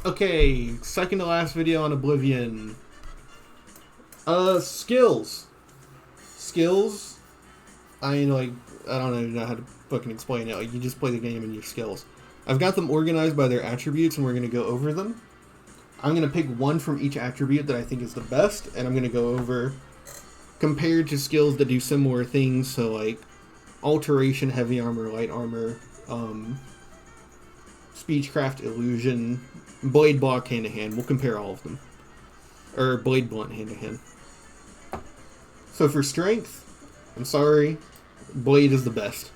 Okay, second to last video on Oblivion. Skills. Skills. I don't even know how to fucking explain it. Like, you just play the game and your skills. I've got them organized by their attributes, and we're gonna go over them. I'm gonna pick one from each attribute that I think is the best, and I'm gonna go over compared to skills that do similar things. So like Alteration, heavy armor, light armor, speechcraft, illusion, blade block, hand to hand. We'll compare all of them, or blade blunt, hand to hand. So for strength, I'm sorry, blade is the best.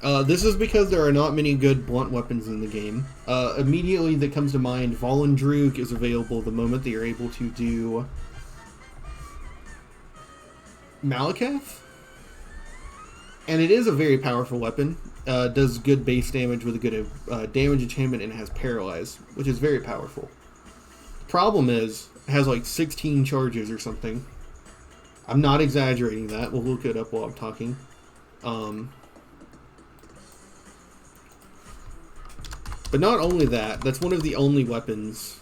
This is because there are not many good blunt weapons in the game. Immediately that comes to mind, Volendruk is available the moment that you're able to do Malakath. And it is a very powerful weapon. Does good base damage with a good damage enchantment, and it has Paralyze, which is very powerful. Problem is, it has like 16 charges or something. I'm not exaggerating that. We'll look it up while I'm talking. But not only that, that's one of the only weapons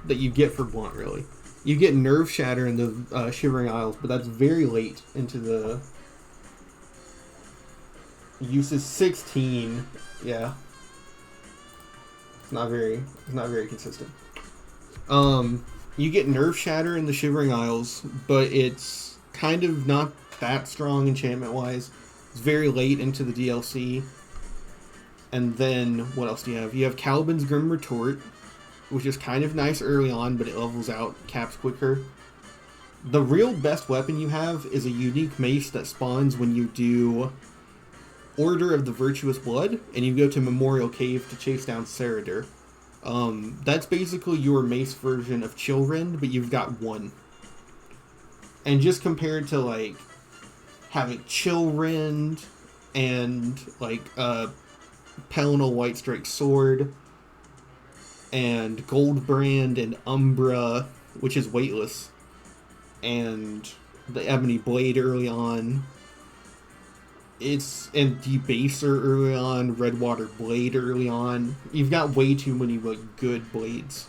that you get for blunt, really. You get Nerve Shatter in the Shivering Isles, but that's very late into the... Uses 16. Yeah. It's not very consistent. You get Nerve Shatter in the Shivering Isles, but it's kind of not that strong enchantment-wise. It's very late into the DLC. And then, what else do you have? You have Caliban's Grim Retort, which is kind of nice early on, but it levels out caps quicker. The real best weapon you have is a unique mace that spawns when you do Order of the Virtuous Blood, and you go to Memorial Cave to chase down Saradur. That's basically your mace version of Chillrend, but you've got one. And just compared to, like, having Chillrend and, like, Pelennor White Strike Sword and Goldbrand and Umbra, which is weightless, and the Ebony Blade early on, and Debaser early on, Redwater Blade early on. You've got way too many like good blades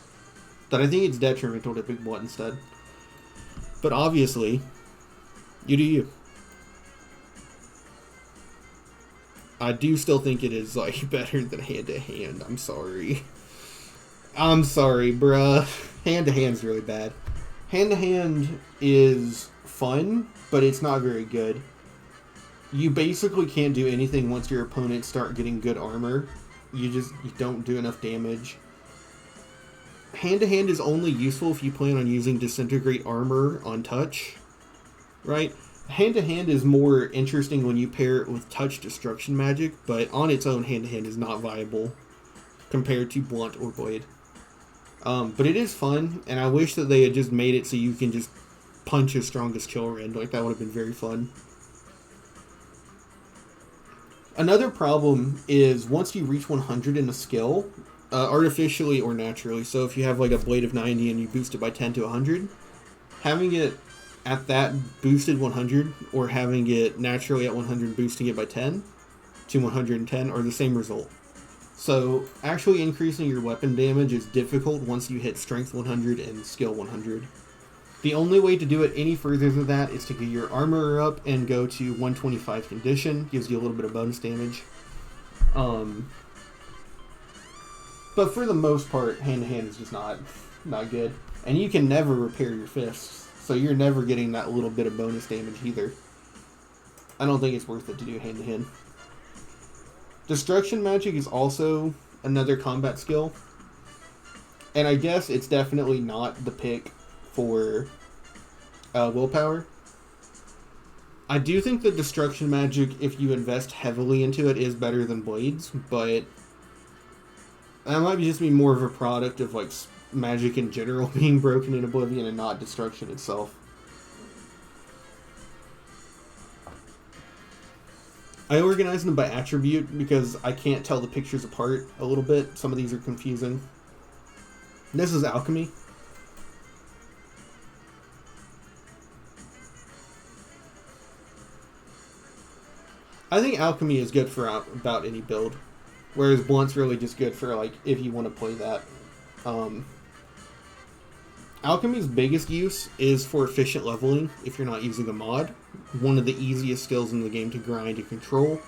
that I think it's detrimental to pick blunt instead. But obviously, you do you. I do still think it is like better than hand to hand. I'm sorry, bruh. Hand to hand's really bad. Hand to hand is fun, but it's not very good. You basically can't do anything once your opponents start getting good armor. You don't do enough damage. Hand-to-hand is only useful if you plan on using Disintegrate Armor on touch, right? Hand-to-hand is more interesting when you pair it with Touch Destruction Magic, but on its own, hand-to-hand is not viable compared to Blunt or Blade. But it is fun, and I wish that they had just made it so you can just punch as strong as Chillrend. Like, that would have been very fun. Another problem is once you reach 100 in a skill, artificially or naturally, so if you have like a Blade of 90 and you boost it by 10 to 100, having it at that boosted 100 or having it naturally at 100 boosting it by 10 to 110 are the same result. So actually increasing your weapon damage is difficult once you hit Strength 100 and Skill 100. The only way to do it any further than that is to get your armor up and go to 125 condition. Gives you a little bit of bonus damage. But for the most part, hand-to-hand is just not good. And you can never repair your fists, so you're never getting that little bit of bonus damage either. I don't think it's worth it to do hand-to-hand. Destruction Magic is also another combat skill. And I guess it's definitely not the pick for Willpower. I do think that Destruction Magic, if you invest heavily into it, is better than Blades, but that might just be more of a product of like magic in general being broken in Oblivion and not Destruction itself. I organize them by attribute because I can't tell the pictures apart a little bit. Some of these are confusing. This is Alchemy. I think Alchemy is good for about any build, whereas Blunt's really just good for like if you want to play that. Alchemy's biggest use is for efficient leveling if you're not using a mod. One of the easiest skills in the game to grind and control.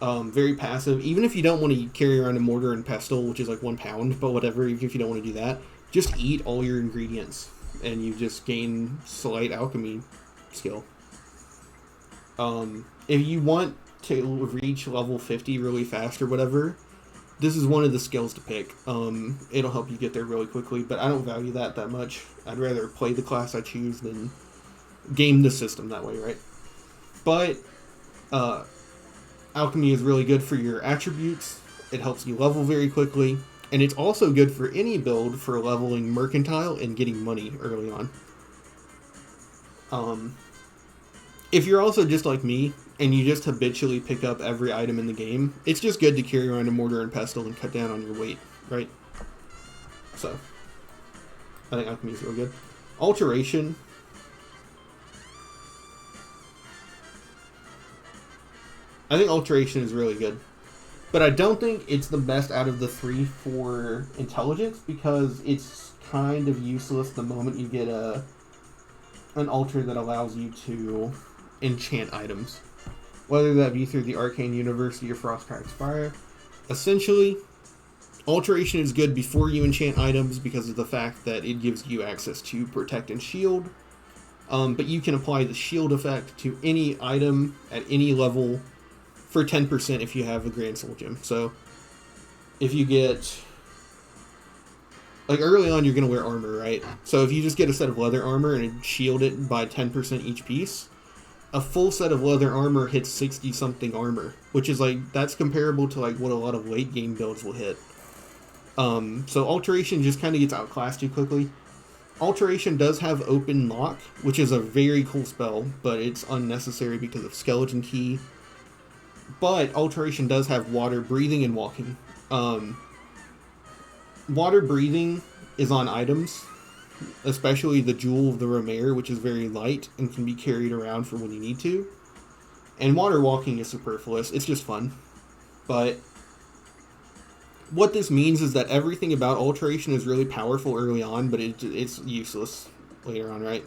Very passive. Even if you don't want to carry around a mortar and pestle, which is like 1 pound, but whatever, even if you don't want to do that, just eat all your ingredients and you just gain slight alchemy skill. If you want to reach level 50 really fast or whatever, this is one of the skills to pick. It'll help you get there really quickly, but I don't value that much. I'd rather play the class I choose than game the system that way, right? But Alchemy is really good for your attributes. It helps you level very quickly, and it's also good for any build for leveling Mercantile and getting money early on. If you're also just like me, and you just habitually pick up every item in the game, it's just good to carry around a mortar and pestle and cut down on your weight, right? So, I think Alchemy is real good. Alteration. I think Alteration is really good. But I don't think it's the best out of the 3 for intelligence, because it's kind of useless the moment you get an altar that allows you to enchant items. Whether that be through the Arcane University or Frostcracked Spire. Essentially, Alteration is good before you enchant items because of the fact that it gives you access to Protect and Shield. But you can apply the shield effect to any item at any level for 10% if you have a Grand Soul Gem. So, if you get... Like, early on you're going to wear armor, right? So if you just get a set of leather armor and shield it by 10% each piece, a full set of leather armor hits 60-something armor, which is like, that's comparable to like what a lot of late game builds will hit. So Alteration just kind of gets outclassed too quickly. Alteration does have Open Lock, which is a very cool spell, but it's unnecessary because of Skeleton Key. But Alteration does have Water Breathing and Walking. Water Breathing is on items, especially the Jewel of the Romare, which is very light and can be carried around for when you need to. And Water Walking is superfluous. It's just fun. But what this means is that everything about Alteration is really powerful early on, but it's useless later on, right?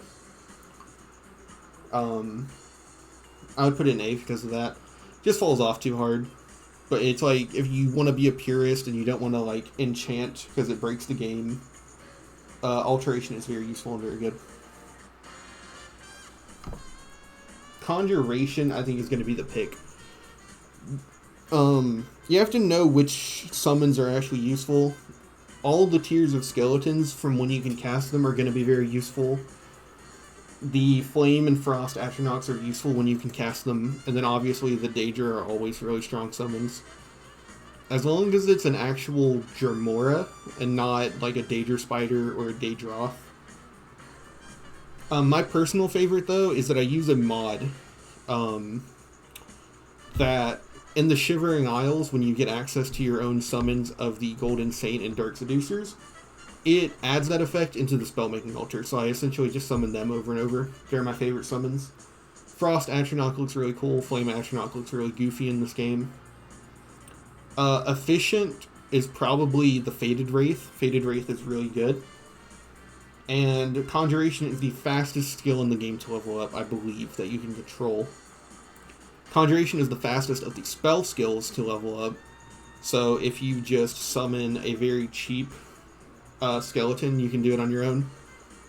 I would put it in A because of that. Just falls off too hard. But it's like, if you want to be a purist and you don't want to like enchant because it breaks the game, Alteration is very useful and very good. Conjuration, I think, is going to be the pick. You have to know which summons are actually useful. All the tiers of skeletons from when you can cast them are going to be very useful. The Flame and Frost Atronachs are useful when you can cast them, and then obviously the Daedra are always really strong summons. As long as it's an actual Jermora, and not like a Daedra Spider or a Daedroth. My personal favorite, though, is that I use a mod that in the Shivering Isles, when you get access to your own summons of the Golden Saint and Dark Seducers, it adds that effect into the Spellmaking Altar, so I essentially just summon them over and over. They're my favorite summons. Frost Atronach looks really cool. Flame Atronach looks really goofy in this game. Efficient is probably the Fated Wraith. Fated Wraith is really good. And Conjuration is the fastest skill in the game to level up, I believe, that you can control. Conjuration is the fastest of the spell skills to level up. So if you just summon a very cheap skeleton, you can do it on your own.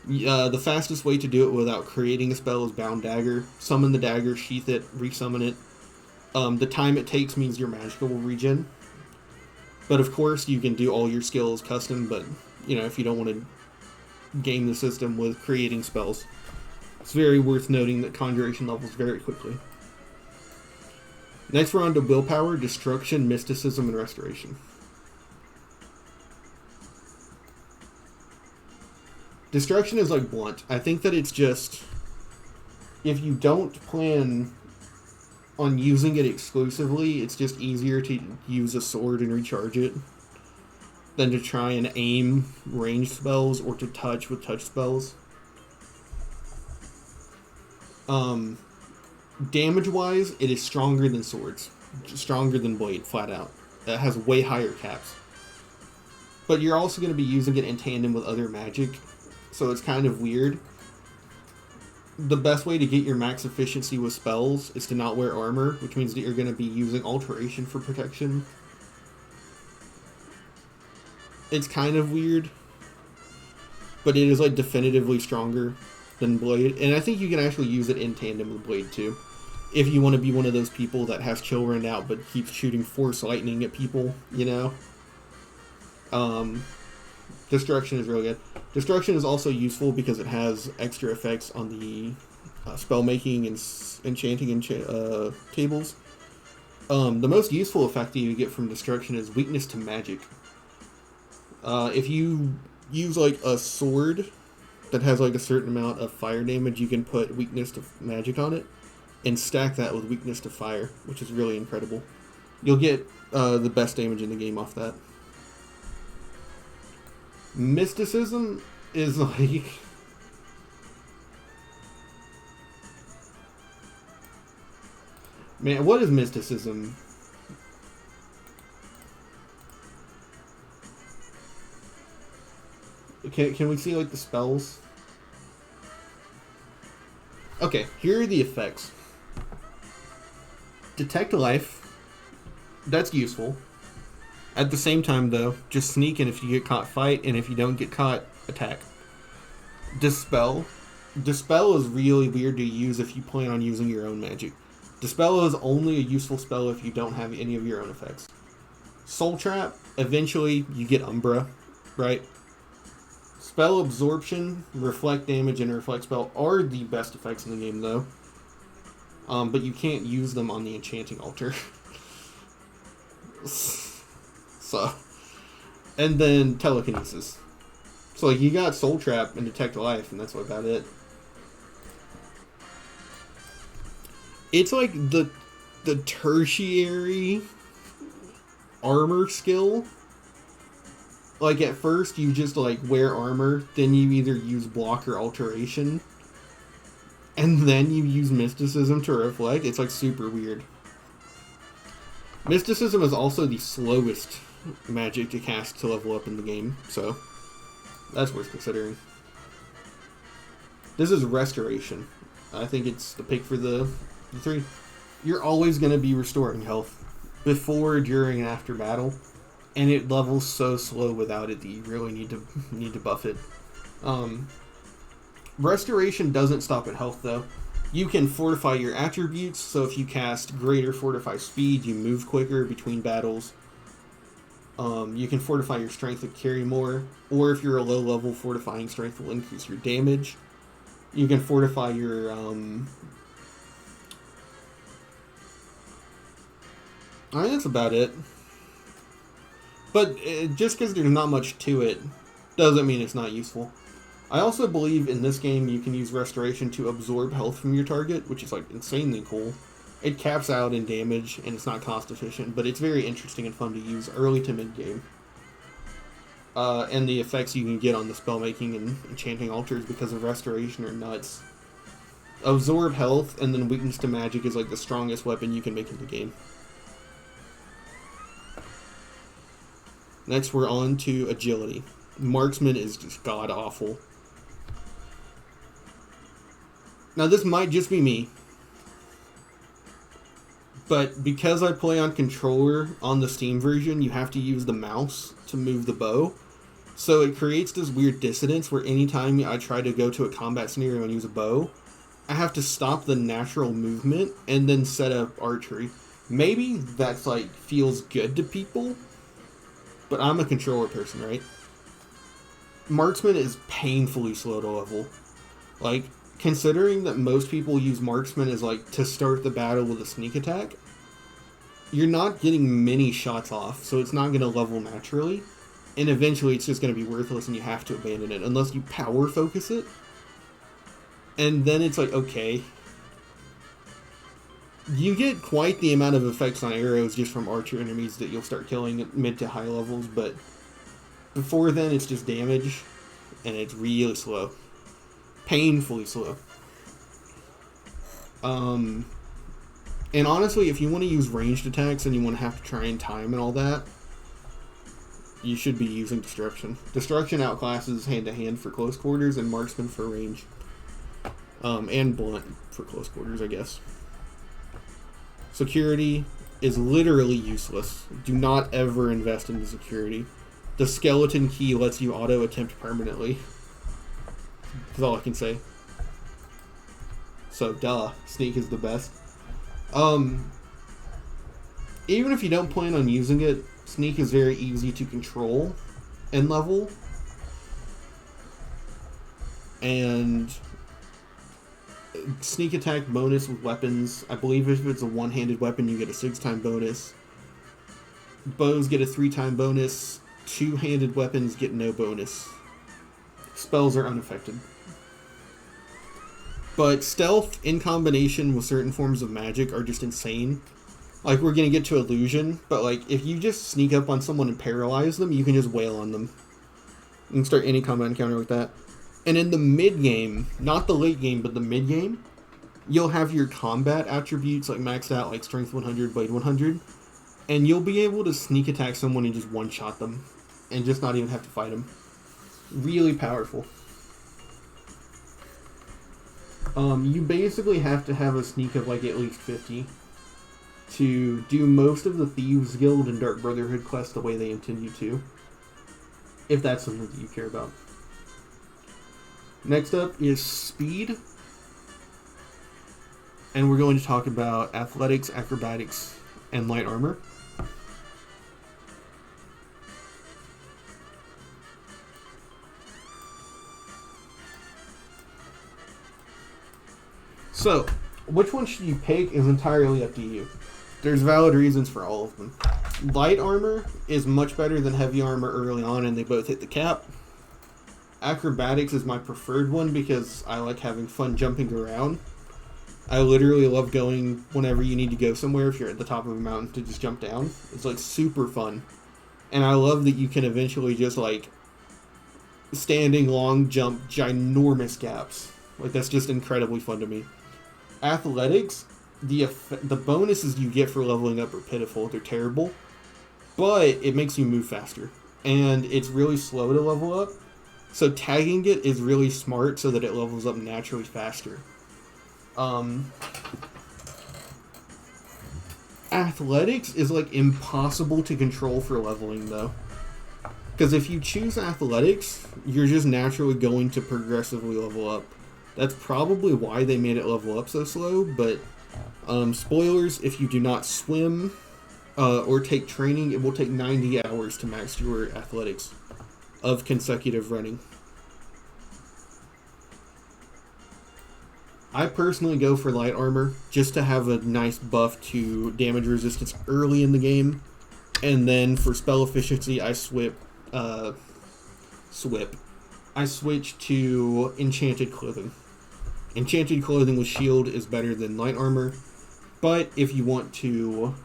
The fastest way to do it without creating a spell is Bound Dagger. Summon the dagger, sheath it, resummon it. The time it takes means your magical will regen. But of course, you can do all your skills custom, but if you don't want to game the system with creating spells, it's very worth noting that Conjuration levels very quickly. Next, we're on to Willpower, Destruction, Mysticism, and Restoration. Destruction is like Blunt. I think that it's just, if you don't plan on using it exclusively, it's just easier to use a sword and recharge it than to try and aim ranged spells or to touch with touch spells. Damage-wise, it is stronger than swords. Stronger than Blade, flat out. It has way higher caps. but you're also going to be using it in tandem with other magic, so it's kind of weird. The best way to get your max efficiency with spells is to not wear armor, which means that you're going to be using Alteration for protection. It's kind of weird, but it is like definitively stronger than Blade, and I think you can actually use it in tandem with Blade too, if you want to be one of those people that has Chill Rend out but keeps shooting Force Lightning at people, you know? Destruction is really good. Destruction is also useful because it has extra effects on the spell making and enchanting tables. The most useful effect that you get from Destruction is weakness to magic. If you use like a sword that has like a certain amount of fire damage, you can put weakness to magic on it and stack that with weakness to fire, which is really incredible. You'll get the best damage in the game off that. Mysticism is like... Man, what is mysticism? Can we see like the spells? Okay, here are the effects. Detect life. That's useful. At the same time, though, just sneak, and if you get caught, fight, and if you don't get caught, attack. Dispel. Dispel is really weird to use if you plan on using your own magic. Dispel is only a useful spell if you don't have any of your own effects. Soul Trap, eventually you get Umbra, right? Spell Absorption, Reflect Damage, and Reflect Spell are the best effects in the game, though. But you can't use them on the Enchanting Altar. So, and then Telekinesis. So like you got Soul Trap and Detect Life, and that's about it. It's like the tertiary armor skill. Like at first you just like wear armor, then you either use block or alteration, and then you use mysticism to reflect. It's like super weird. Mysticism is also the slowest magic to cast to level up in the game, so that's worth considering. This is Restoration. I think it's the pick for the 3. You're always going to be restoring health before, during, and after battle, and it levels so slow without it that you really need to buff it. Restoration doesn't stop at health, though. You can fortify your attributes, so if you cast Greater Fortify Speed, you move quicker between battles. You can fortify your strength to carry more, or if you're a low level, fortifying strength will increase your damage. You can fortify your I think that's about it. But just because there's not much to it doesn't mean it's not useful. I also believe in this game you can use Restoration to absorb health from your target, which is like insanely cool. It caps out in damage, and it's not cost efficient, but it's very interesting and fun to use early to mid game. And the effects you can get on the spellmaking and enchanting altars because of Restoration are nuts. Absorb health, and then weakness to magic is like the strongest weapon you can make in the game. Next, we're on to Agility. Marksman is just god-awful. Now, this might just be me, but because I play on controller on the Steam version, you have to use the mouse to move the bow. So it creates this weird dissonance where anytime I try to go to a combat scenario and use a bow, I have to stop the natural movement and then set up archery. Maybe that's like feels good to people, but I'm a controller person, right? Marksman is painfully slow to level. Like, considering that most people use Marksman as like to start the battle with a sneak attack, you're not getting many shots off, so it's not going to level naturally. And eventually it's just going to be worthless and you have to abandon it unless you power focus it. And then it's like, okay. You get quite the amount of effects on arrows just from archer enemies that you'll start killing at mid to high levels, but before then it's just damage, and it's really slow. Painfully slow. And honestly, if you want to use ranged attacks and you want to have to try and time and all that, you should be using Destruction. Destruction outclasses hand-to-hand for close quarters and Marksman for range. And Blunt for close quarters, I guess. Security is literally useless. Do not ever invest into security. The skeleton key lets you auto-attempt permanently. That's all I can say. So, duh. Sneak is the best. Even if you don't plan on using it, Sneak is very easy to control and level. And sneak attack bonus with weapons. I believe if it's a one-handed weapon, you get a 6-time bonus. Bows get a 3-time bonus. Two-handed weapons get no bonus. Spells are unaffected. But stealth in combination with certain forms of magic are just insane. Like, we're going to get to illusion, but like, if you just sneak up on someone and paralyze them, you can just wail on them. You can start any combat encounter with that. And in the mid-game, not the late game, but the mid-game, you'll have your combat attributes like maxed out, like Strength 100, Blade 100, and you'll be able to sneak attack someone and just one-shot them, and just not even have to fight them. Really powerful. You basically have to have a sneak of like at least 50 to do most of the Thieves Guild and Dark Brotherhood quests the way they intend you to, if that's something that you care about. Next up is speed, and we're going to talk about athletics, acrobatics, and light armor. So, which one should you pick is entirely up to you. There's valid reasons for all of them. Light armor is much better than heavy armor early on, and they both hit the cap. Acrobatics is my preferred one because I like having fun jumping around. I literally love going whenever you need to go somewhere if you're at the top of a mountain to just jump down. It's like super fun. And I love that you can eventually just like standing long jump ginormous gaps. Like, that's just incredibly fun to me. Athletics, the bonuses you get for leveling up are pitiful. They're terrible. But it makes you move faster. And it's really slow to level up. So tagging it is really smart so that it levels up naturally faster. Athletics is like impossible to control for leveling though. Because if you choose athletics, you're just naturally going to progressively level up. That's probably why they made it level up so slow, but spoilers, if you do not swim or take training, it will take 90 hours to max your athletics of consecutive running. I personally go for light armor just to have a nice buff to damage resistance early in the game, and then for spell efficiency I switch to enchanted clothing. Enchanted clothing with shield is better than light armor, but if you want to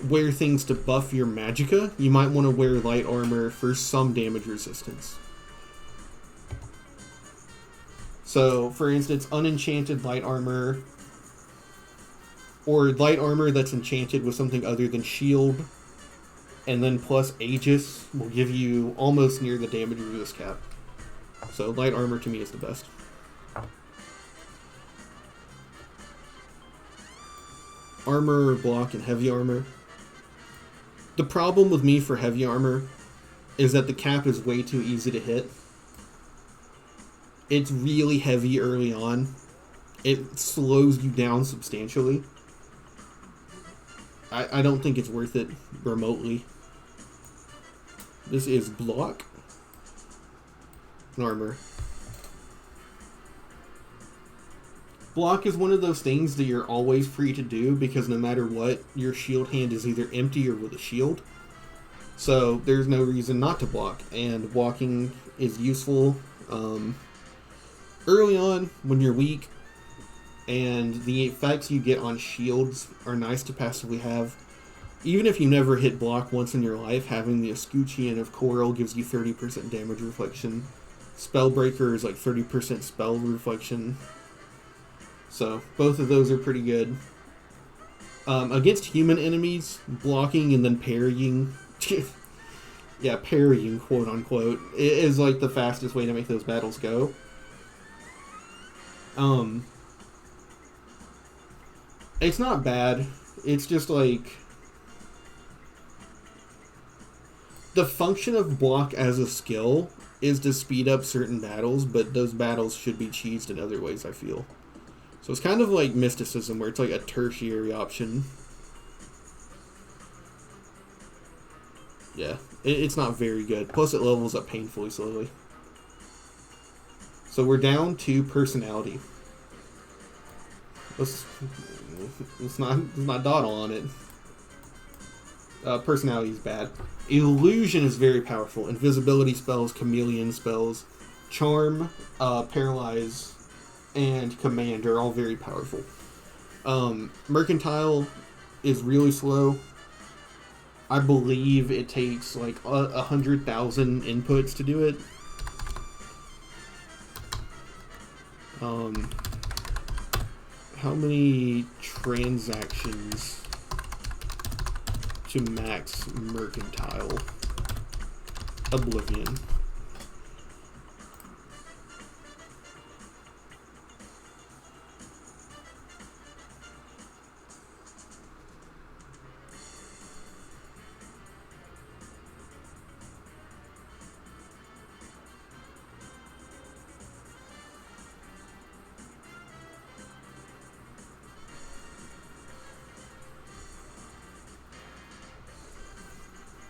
wear things to buff your magicka, you might want to wear light armor for some damage resistance. So, for instance, unenchanted light armor, or light armor that's enchanted with something other than shield, and then plus Aegis will give you almost near the damage resist cap. So, light armor to me is the best. Armor, block, and heavy armor. The problem with me for heavy armor is that the cap is way too easy to hit. It's really heavy early on. It slows you down substantially. I don't think it's worth it remotely. This is block and armor. Block is one of those things that you're always free to do because no matter what, your shield hand is either empty or with a shield. So there's no reason not to block, and blocking is useful early on when you're weak, and the effects you get on shields are nice to passively have. Even if you never hit block once in your life, having the Escutcheon of Coral gives you 30% damage reflection. Spellbreaker is like 30% spell reflection. So, both of those are pretty good. Against human enemies, blocking and then parrying, yeah, parrying, quote unquote, is like the fastest way to make those battles go. It's not bad. It's just like the function of block as a skill is to speed up certain battles, but those battles should be cheesed in other ways, I feel. So it's kind of like mysticism, where it's like a tertiary option. Yeah, it's not very good. Plus it levels up painfully slowly. So we're down to personality. Let's not dawdle on it. Personality is bad. Illusion is very powerful. Invisibility spells, chameleon spells, charm, paralyze, and command are all very powerful. Mercantile is really slow. I believe it takes like 100,000 inputs to do it. How many transactions to max mercantile? Oblivion.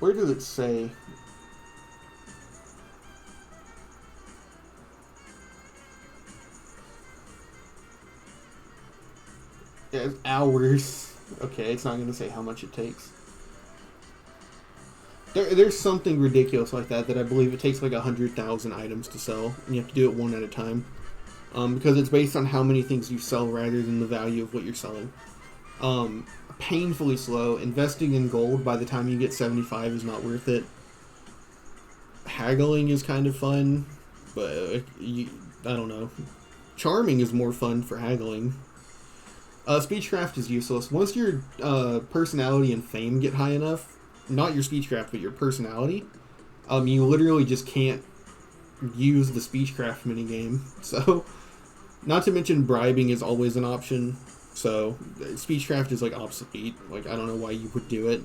Where does it say? Yeah, hours. Okay, it's not going to say how much it takes. There's something ridiculous like that I believe it takes like 100,000 items to sell, and you have to do it one at a time. Because it's based on how many things you sell rather than the value of what you're selling. Painfully slow. Investing in gold by the time you get 75 is not worth it. Haggling is kind of fun, but I don't know. Charming is more fun for haggling. Speechcraft is useless. Once your personality and fame get high enough, not your speechcraft, but your personality, you literally just can't use the speechcraft minigame. So, not to mention bribing is always an option. So, speechcraft is like obsolete. Like, I don't know why you would do it.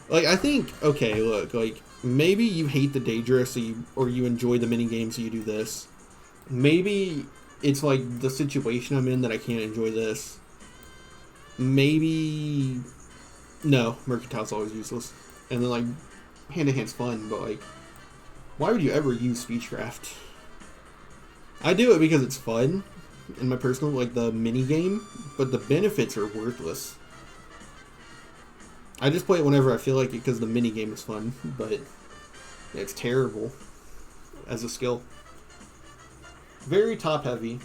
Like, I think, okay, look, like, maybe you hate the Daedra, or you enjoy the minigames, so you do this. Maybe it's like the situation I'm in that I can't enjoy this. Maybe, no, Mercantile's always useless. And then, like, hand-to-hand's fun, but, like, why would you ever use speechcraft? I do it because it's fun, in my personal, like, the minigame, but the benefits are worthless. I just play it whenever I feel like it because the minigame is fun, but it's terrible as a skill. Very top-heavy.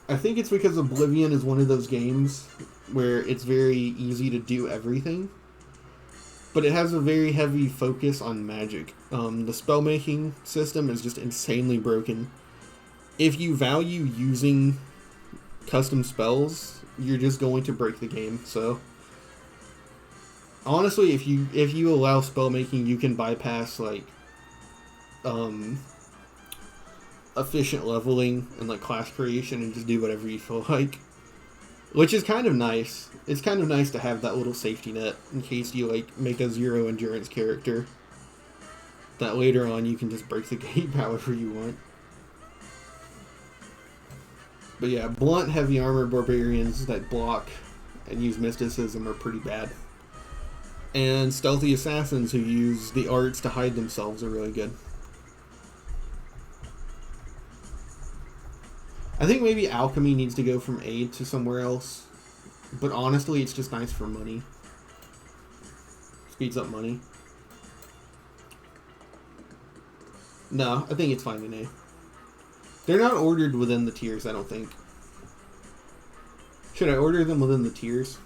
I think it's because Oblivion is one of those games where it's very easy to do everything, but it has a very heavy focus on magic. The spell-making system is just insanely broken. If you value using custom spells, you're just going to break the game. So honestly, if you allow spell making, you can bypass like efficient leveling and like class creation and just do whatever you feel like, which is kind of nice. It's kind of nice to have that little safety net in case you like make a 0 endurance character that later on you can just break the game however you want. But yeah, blunt, heavy armor barbarians that block and use mysticism are pretty bad. And stealthy assassins who use the arts to hide themselves are really good. I think maybe Alchemy needs to go from aid to somewhere else. But honestly, it's just nice for money. Speeds up money. No, I think it's fine in A. They're not ordered within the tiers, I don't think. Should I order them within the tiers?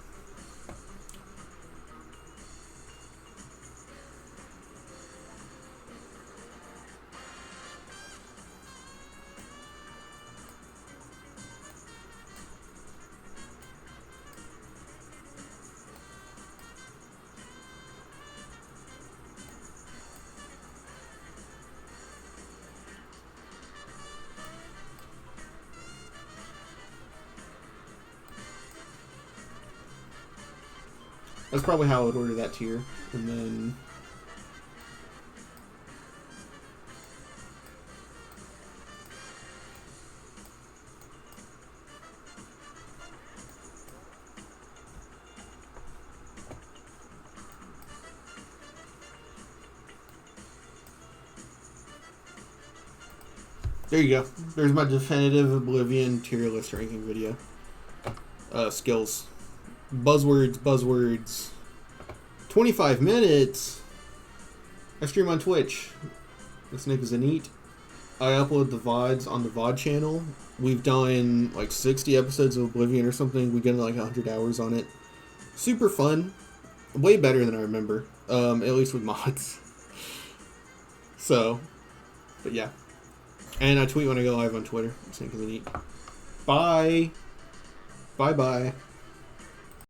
That's probably how I would order that tier. And then... there you go. There's my definitive Oblivion tier list ranking video. Skills. Buzzwords. 25 minutes? I stream on Twitch. This Nick is a neat. I upload the VODs on the VOD channel. We've done like 60 episodes of Oblivion or something. We get like 100 hours on it. Super fun. Way better than I remember. At least with mods. So, but yeah. And I tweet when I go live on Twitter. This Nick is a neat. Bye. Bye-bye.